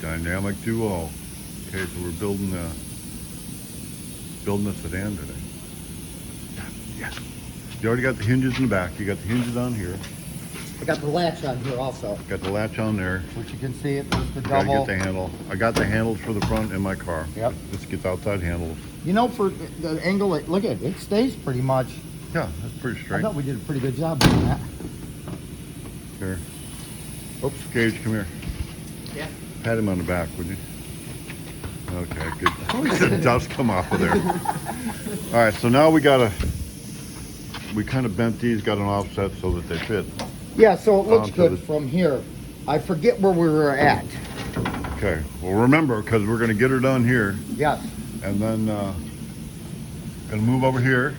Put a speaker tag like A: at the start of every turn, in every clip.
A: Dynamic duo. Okay, so we're building a sedan today. Yeah. You already got the hinges in the back. You got the hinges on here.
B: I got the latch on here also.
A: Got the latch on there.
B: Which you can see it was the
A: Gotta
B: double.
A: get the handle. I got the handles for the front in my car.
B: Yep.
A: This gets outside handles.
B: You know, for the angle, look at it. It stays pretty much.
A: Yeah, that's pretty
B: I
A: straight.
B: thought we did a pretty good job doing that.
A: Here. Oops, Gage, come here.
B: Yeah.
A: Pat him on the back, would you? Okay, good. At least the dust come off of there. All right, so now we kind of bent these, got an offset so that they fit.
B: Yeah, so it looks
A: Onto
B: good
A: the-
B: from here. I forget where we were at.
A: Okay, well remember, because we're gonna get her done here,
B: Yes.
A: and then gonna move over here,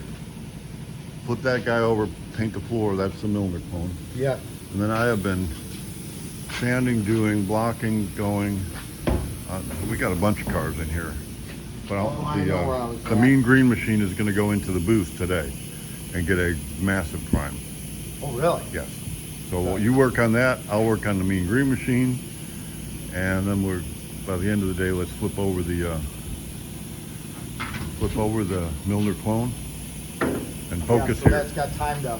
A: flip that guy over, paint the floor, that's the Milner clone.
B: Yeah.
A: And then I have been sanding, doing, blocking, going. We got a bunch of cars in here. But
B: I know where I was
A: the
B: at.
A: mean green machine is going to go into the booth today and get a massive prime.
B: Oh, really?
A: Yes. So you work on that. I'll work on the mean green machine, and then by the end of the day, let's flip over the Milner clone and focus
B: yeah, so
A: here.
B: that's got time to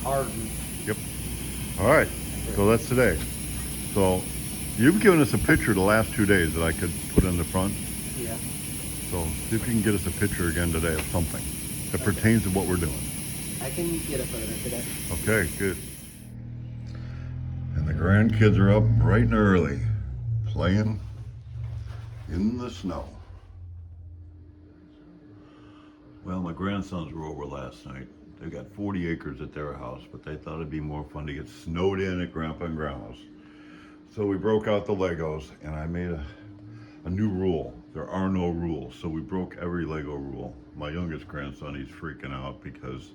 B: harden.
A: Yep. All right. So that's today. So you've given us a picture the last 2 days that I could put in the front.
B: Yeah.
A: So see if you can get us a picture again today of something that pertains to what we're doing.
B: I can get a photo today.
A: Okay, good. And the grandkids are up bright and early, playing in the snow. Well, my grandsons were over last night. They got 40 acres at their house, but they thought it'd be more fun to get snowed in at Grandpa and Grandma's. So we broke out the Legos, and I made a new rule. There are no rules, so we broke every Lego rule. My youngest grandson, he's freaking out because,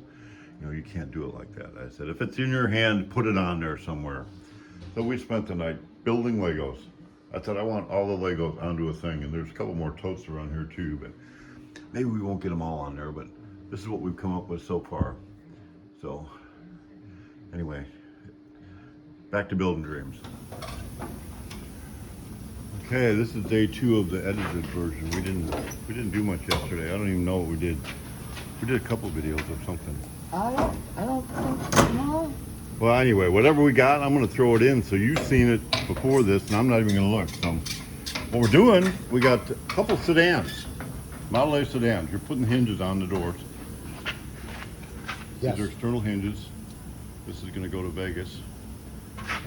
A: you can't do it like that. I said, if it's in your hand, put it on there somewhere. So we spent the night building Legos. I said, I want all the Legos onto a thing, and there's a couple more totes around here too, but maybe we won't get them all on there, but this is what we've come up with so far. So, anyway, back to building dreams. Okay, this is day 2 of the edited version. We didn't do much yesterday. I don't even know what we did. We did a couple videos of something.
B: I don't think, no.
A: Well, anyway, whatever we got, I'm going to throw it in. So you've seen it before this, and I'm not even going to look. So what we're doing, we got a couple sedans, Model A sedans. You're putting hinges on the doors.
B: Yes.
A: These are external hinges. This is going to go to Vegas.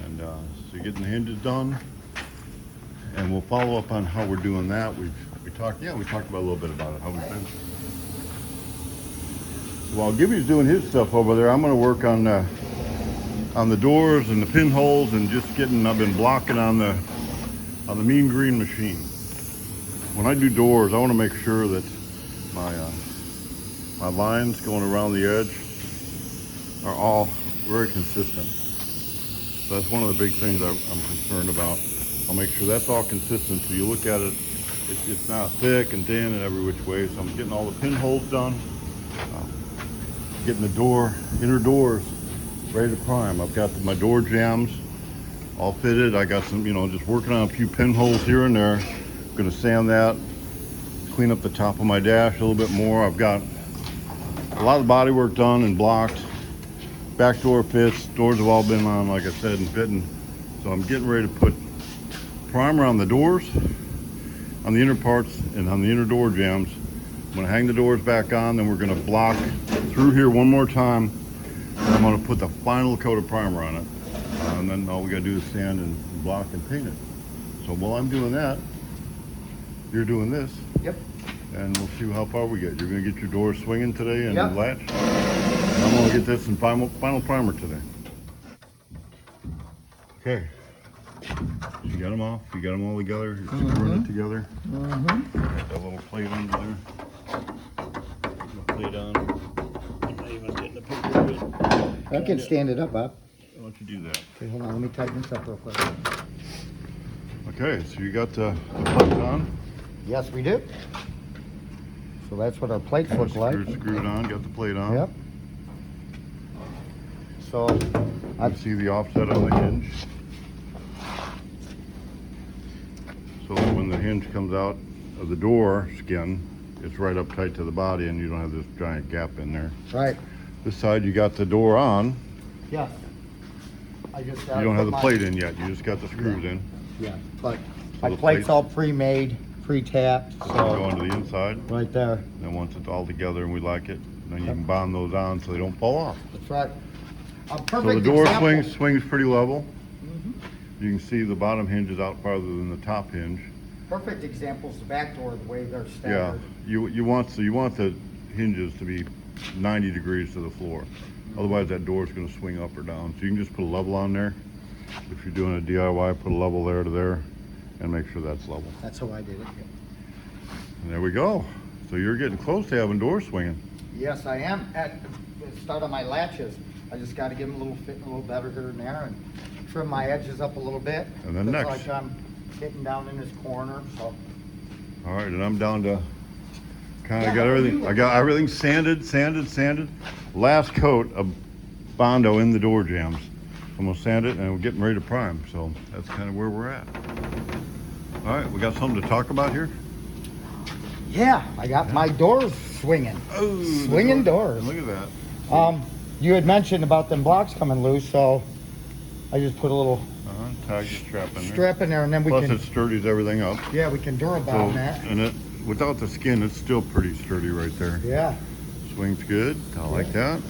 A: And so you're getting the hinges done. And we'll follow up on how we're doing that. We talked about a little bit about it, how we've been. So while Gibby's doing his stuff over there, I'm going to work on the doors and the pinholes and just I've been blocking on the mean green machine. When I do doors, I want to make sure that my lines going around the edge are all very consistent. So that's one of the big things I'm concerned about. I'll make sure that's all consistent. So you look at it, it's not thick and thin and every which way. So I'm getting all the pinholes done, getting the inner doors ready to prime. I've got my door jambs all fitted. I got some, just working on a few pinholes here and there. I'm gonna sand that, clean up the top of my dash a little bit more. I've got a lot of the bodywork done and blocked. Back door fits, doors have all been on, like I said, and fitting. So I'm getting ready to put primer on the doors, on the inner parts, and on the inner door jambs. I'm gonna hang the doors back on, then we're gonna block through here one more time, and I'm gonna put the final coat of primer on it. And then all we gotta do is sand and block and paint it. So while I'm doing that, you're doing this.
B: Yep.
A: And we'll see how far we get. You're gonna get your doors swinging today and
B: Yep.
A: latch. And I'm gonna get this in final primer today. Okay. You got them off. You got them all together. You're screwing it together. Got that little plate under there. Put the plate on. I'm not even getting a picture of it.
B: I can stand it up, Bob.
A: Why don't you do that?
B: Okay, hold on. Let me tighten this up real quick.
A: Okay, so you got the plates on.
B: Yes, we do. So that's what our plates look like.
A: Screwed on. Got the plate on.
B: Yep. So
A: I see the offset on the hinge. hinge comes out of the door skin, it's right up tight to the body, and you don't have this giant gap in there.
B: Right.
A: This side, you got the door on.
B: Yeah. I just
A: You don't have the plate in yet. You just got the screws in.
B: Yeah, but
A: So
B: my
A: the
B: plate's
A: plate-
B: all pre-made, pre-tapped,
A: So you
B: so
A: go into the inside,
B: right there.
A: and once it's all together and we like it, then you can bond those on so they don't fall off.
B: That's right. A
A: So
B: perfect
A: the door
B: example.
A: swings pretty level.
B: Mhm.
A: You can see the bottom hinge is out farther than the top hinge.
B: Perfect example is the back door, the way they're
A: Yeah,
B: staggered.
A: you want the hinges to be 90 degrees to the floor. Otherwise, that door is going to swing up or down. So you can just put a level on there. If you're doing a DIY, put a level there to there, and make sure that's level.
B: That's how I did it.
A: And there we go. So you're getting close to having doors swinging.
B: Yes, I am. At the start of my latches, I just got to give them a little fit, a little better here and there, and trim my edges up a little bit.
A: And then
B: Looks
A: next.
B: like I'm hitting down in this corner, so.
A: All right, and I'm down to kind
B: Yeah,
A: of got
B: how are
A: everything.
B: you?
A: I got everything sanded. Last coat of Bondo in the door jambs. I'm gonna sand it, and we're getting ready to prime. So that's kind of where we're at. All right, we got something to talk about here.
B: Yeah, I got my doors swinging.
A: Oh, the
B: Swinging
A: door.
B: doors.
A: Look at that.
B: You had mentioned about them blocks coming loose, so I just put a little
A: Tag the strap in there.
B: strap in there, and then we
A: Plus,
B: can,
A: it sturdies everything up.
B: yeah, we can durable that.
A: And it, without the skin, it's still pretty sturdy right there.
B: Yeah.
A: Swings good. I like that.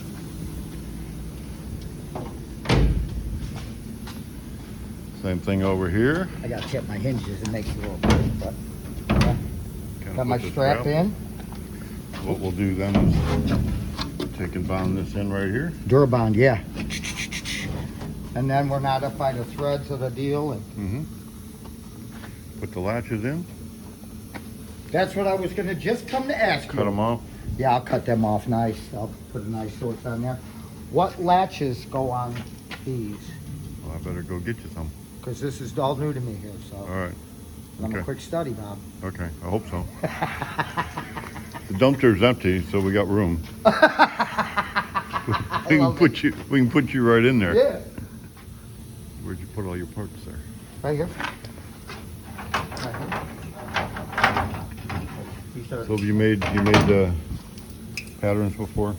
A: Same thing over here.
B: I got to tip my hinges and make it a little bit, but yeah.
A: Kinda
B: Got my
A: put the
B: strap in.
A: What we'll do then is take and bond this in right here.
B: Durabond, yeah. And then we're not up by the threads of the deal, and
A: Put the latches in.
B: that's what I was gonna just come to ask you.
A: Cut them off.
B: Yeah, I'll cut them off nice. I'll put a nice source on there. What latches go on these?
A: Well, I better go get you some.
B: Because this is all new to me here, so
A: All right.
B: I'm a
A: okay.
B: quick study, Bob.
A: Okay. I hope so. The dumpster's empty, so we got room. We can put you right in there.
B: Yeah,
A: Where'd you put all your parts there?
B: right here. Right here. These are,
A: So you made the patterns before?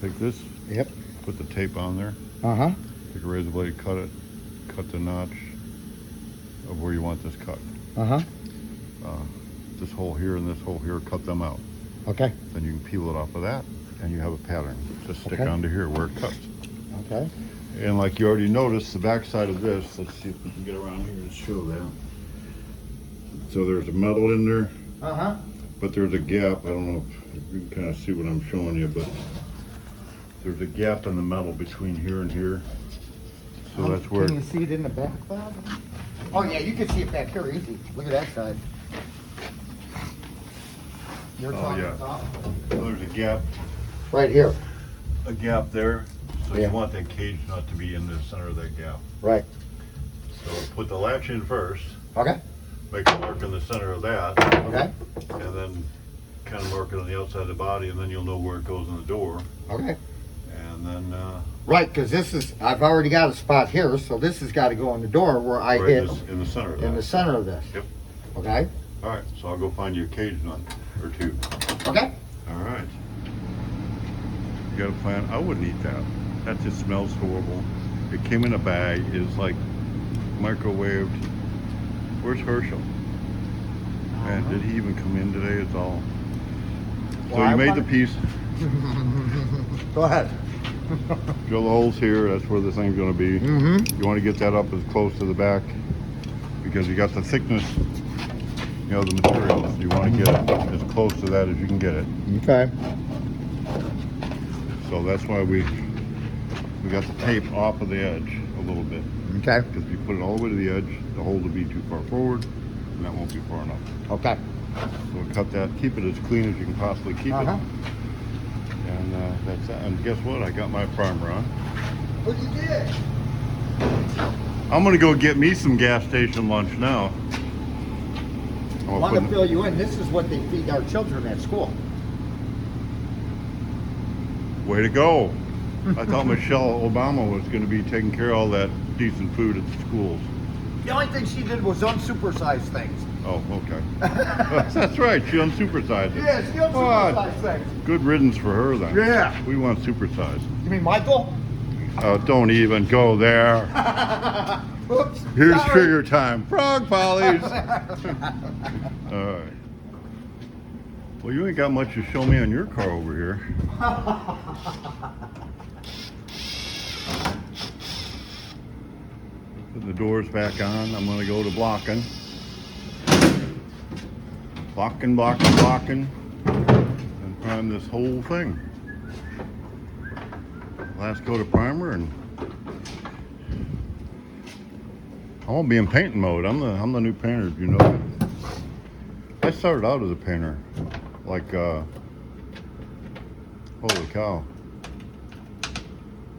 A: Take this,
B: yep.
A: put the tape on there,
B: Uh-huh.
A: take a razor blade, cut it, cut the notch of where you want this cut.
B: Uh-huh.
A: This hole here and this hole here, cut them out.
B: Okay.
A: Then you can peel it off of that, and you have a pattern. Just stick
B: Okay.
A: onto here where it cuts.
B: Okay.
A: And like you already noticed, the back side of this, let's see if we can get around here and show that. So there's a metal in there,
B: Uh-huh.
A: but there's a gap. I don't know if you can kind of see what I'm showing you, but there's a gap in the metal between here and here. So that's where,
B: Can you see it in the back, Bob? Oh, yeah, you can see it back here easy. Look at that side. You're
A: Oh,
B: talking
A: yeah.
B: about?
A: so there's a gap there. So
B: Yeah.
A: you want that cage nut to be in the center of that gap.
B: Right.
A: So put the latch in first,
B: Okay.
A: make a mark in the center of that,
B: Okay.
A: and then kind of mark it on the outside of the body, and then you'll know where it goes in the door.
B: Okay.
A: And then
B: Right, because this is, I've already got a spot here, so this has got to go in the door where I
A: right
B: hit
A: in the center of that.
B: in the center of this.
A: Yep.
B: Okay?
A: All right, so I'll go find you a cage nut or two.
B: Okay.
A: All right. You got a plan? I wouldn't eat that. That just smells horrible. It came in a bag. It's like microwaved. Where's Herschel? Man, did he even come in today? It's all. So
B: Well,
A: you
B: I
A: made
B: wanna-
A: the piece.
B: Go ahead.
A: Drill the holes here. That's where the thing's going to be.
B: Mm-hmm.
A: You want to get that up as close to the back because you got the thickness, you know, the material. You want to get it as close to that as you can get it.
B: Okay.
A: So that's why we got the tape off of the edge a little bit.
B: Okay.
A: Because if you put it all the way to the edge, the hole will be too far forward, and that won't be far enough.
B: Okay.
A: So we cut that, keep it as clean as you can possibly keep
B: Uh-huh.
A: it. And that's that. And guess what? I got my primer on.
B: What you did?
A: I'm gonna go get me some gas station lunch now.
B: I want to fill you in. This is what they feed our children at school.
A: Way to go. I thought Michelle Obama was gonna be taking care of all that decent food at the schools.
B: The only thing she did was unsupersized things.
A: Oh, okay. That's right. She unsupersized it.
B: Yeah, she unsupersized things.
A: Good riddance for her then.
B: Yeah.
A: We want supersized.
B: You mean Michael?
A: Don't even go there.
B: Oops.
A: Here's
B: sorry.
A: trigger time. Frog pollies. All right. Well, you ain't got much to show me on your car over here. Put the doors back on. I'm going to go to blocking. Blocking. And prime this whole thing. Last coat of primer, and I won't be in painting mode. I'm the new painter, you know. I started out as a painter, like holy cow,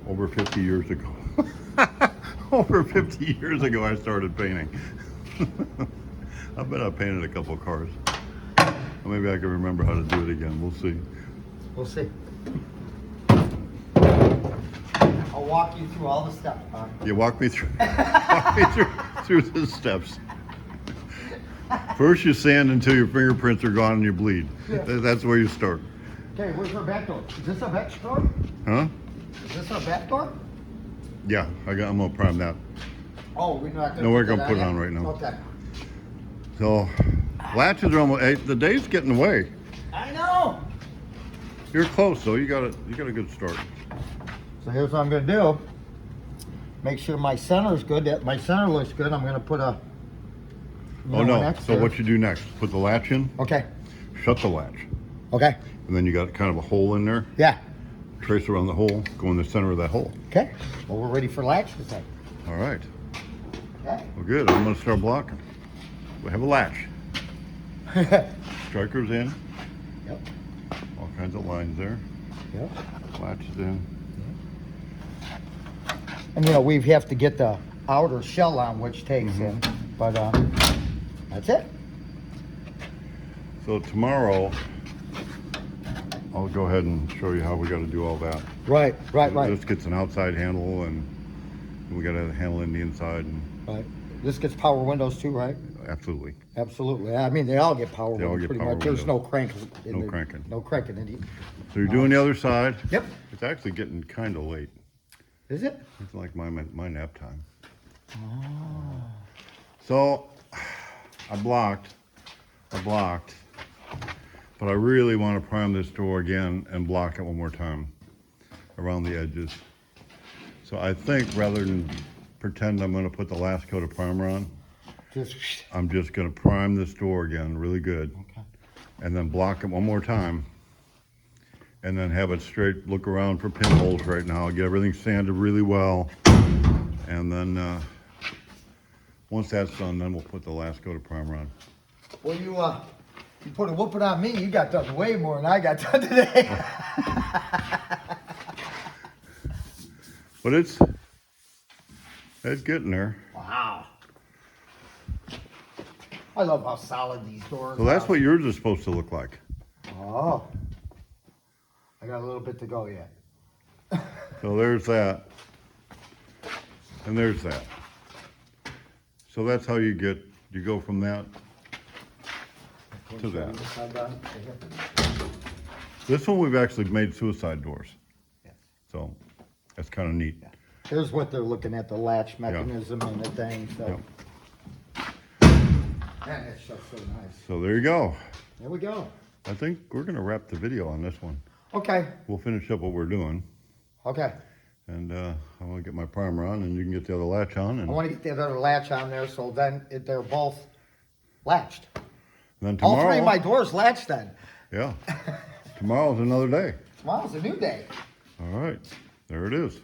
A: over 50 years ago. Over 50 years ago, I started painting. I bet I painted a couple of cars. Maybe I can remember how to do it again. We'll see.
B: We'll see. I'll walk you through all the steps, Bob.
A: You walk me through, through the steps. First, you sand until your fingerprints are gone and you bleed.
B: Yeah.
A: That's where you start.
B: Okay, where's our back door? Is this our back door?
A: Huh?
B: Is this our back door?
A: Yeah, I'm gonna prime that.
B: Oh, we're not gonna.
A: No, we're
B: put
A: gonna
B: that
A: put it
B: yet?
A: on right now.
B: Okay.
A: So, latches are almost. Hey, the day's getting away.
B: I know.
A: You're close, though. You got a good start.
B: So here's what I'm gonna do. Make sure my center is good. That my center looks good. I'm gonna put a.
A: Oh no! So what you do next? Put the latch in.
B: Okay.
A: Shut the latch,
B: Okay.
A: and then you got kind of a hole in there.
B: Yeah.
A: Trace around the hole. Go in the center of that hole.
B: Okay. Well, we're ready for latches then.
A: All right.
B: Okay.
A: Well, good. I'm gonna start blocking. We have a latch. Strikers in.
B: Yep.
A: All kinds of lines there.
B: Yep.
A: Latches in.
B: And you know we have to get the outer shell on, which takes in, but that's it.
A: So tomorrow, I'll go ahead and show you how we got to do all that.
B: Right.
A: This gets an outside handle, and we got a handle in the inside. And
B: Right. This gets power windows too, right?
A: absolutely.
B: Absolutely. I mean, they all get power
A: They all
B: windows
A: get
B: pretty
A: power
B: much. There's no
A: windows.
B: crank.
A: No cranking.
B: No cranking in it.
A: So you're doing the other side.
B: Yep.
A: It's actually getting kind of late.
B: Is it?
A: It's like my nap time. So I blocked, but I really want to prime this door again and block it one more time around the edges. So I think rather than pretend I'm going to put the last coat of primer on,
B: Just.
A: I'm just going to prime this door again really good,
B: Okay.
A: and then block it one more time, and then have it straight, look around for pinholes right now, get everything sanded really well, and then once that's done, then we'll put the last coat of primer on.
B: Well, you put a whooping on me. You got done way more than I got done today.
A: But it's getting there.
B: Wow. I love how solid these doors
A: So that's
B: are.
A: what yours is supposed to look like.
B: Oh. I got a little bit to go yet.
A: So there's that, and there's that. So that's how you go from that to that. This one we've actually made suicide doors.
B: Yes.
A: So that's kind of neat.
B: Yeah. Here's what they're looking at, the latch mechanism and the thing. So.
A: Yep.
B: Man, that's just so nice.
A: So there you go.
B: There we go.
A: I think we're gonna wrap the video on this one.
B: Okay.
A: We'll finish up what we're doing,
B: Okay.
A: and I want to get my primer on, and you can get the other latch on,
B: I
A: and
B: want to get that other latch on there so then they're both latched.
A: then
B: All
A: tomorrow.
B: three of my doors latched then.
A: Yeah. Tomorrow's another day.
B: Tomorrow's a new day.
A: All right. There it is.